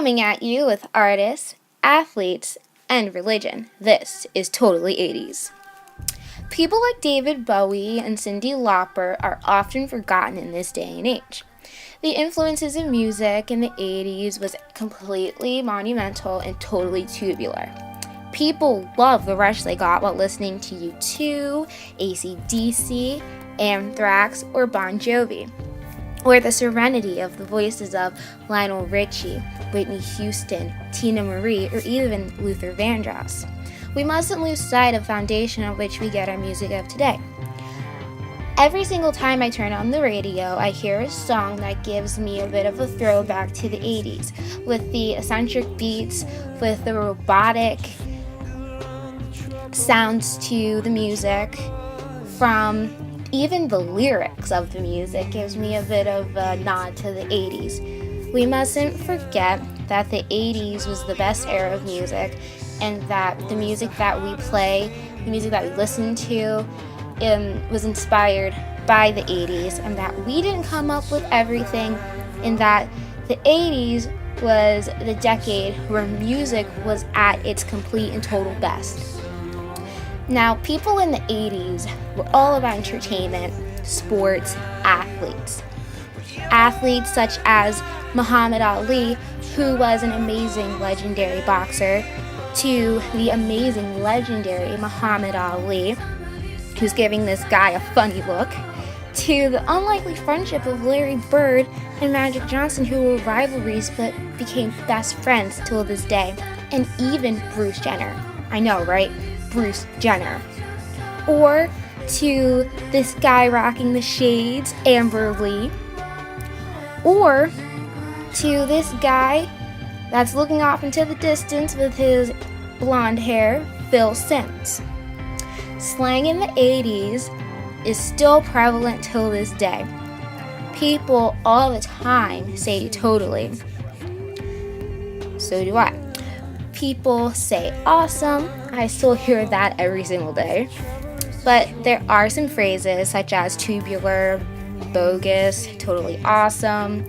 Coming at you with artists, athletes, and religion. This is Totally 80s. People like David Bowie and Cyndi Lauper are often forgotten in this day and age. The influences of music in the 80s was completely monumental and totally tubular. People love the rush they got while listening to U2, AC/DC, Anthrax, or Bon Jovi, or the serenity of the voices of Lionel Richie, Whitney Houston, Tina Marie, or even Luther Vandross. We mustn't lose sight of the foundation on which we get our music of today. Every single time I turn on the radio, I hear a song that gives me a bit of a throwback to the 80s, with the eccentric beats, with the robotic sounds to the music, from even the lyrics of the music gives me a bit of a nod to the 80s. We mustn't forget that the 80s was the best era of music, and that the music that we play, the music that we listen to, was inspired by the 80s, and that we didn't come up with everything, and that the 80s was the decade where music was at its complete and total best. Now, people in the 80s were all about entertainment, sports, athletes. Athletes such as Muhammad Ali, who was an amazing legendary boxer, to the amazing legendary Muhammad Ali, who's giving this guy a funny look, to the unlikely friendship of Larry Bird and Magic Johnson, who were rivalries but became best friends till this day, and even Bruce Jenner. I know, right? Bruce Jenner. Or to this guy rocking the shades, Amber Lee. Or to this guy that's looking off into the distance with his blonde hair, Phil Simms. Slang in the 80s is still prevalent till this day. People all the time say totally. So do I. People say awesome. I still hear that every single day. But there are some phrases such as tubular, bogus, totally awesome,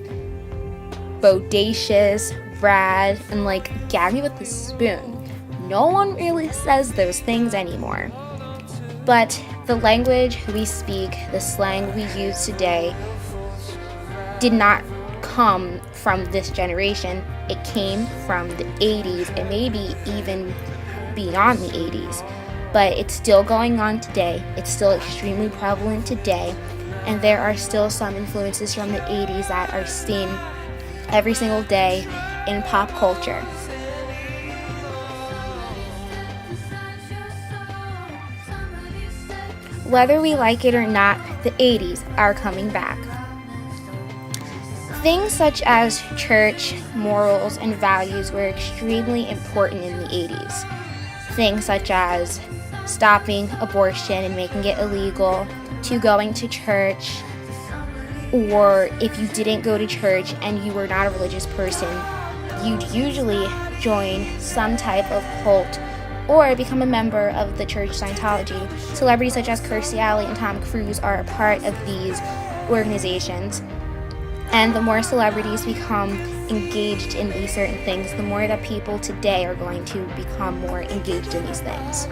bodacious, rad, and gag me with the spoon. No one really says those things anymore. But the language we speak, the slang we use today, did not come from this generation. It came from the 80s and maybe even beyond the 80s. But it's still going on today. It's still extremely prevalent today. And there are still some influences from the 80s that are seen every single day in pop culture. Whether we like it or not, the 80s are coming back. Things such as church, morals, and values were extremely important in the 80s. Things such as stopping abortion and making it illegal, to going to church, or if you didn't go to church and you were not a religious person, you'd usually join some type of cult or become a member of the church Scientology. Celebrities such as Kirstie Alley and Tom Cruise are a part of these organizations. And the more celebrities become engaged in these certain things, the more that people today are going to become more engaged in these things.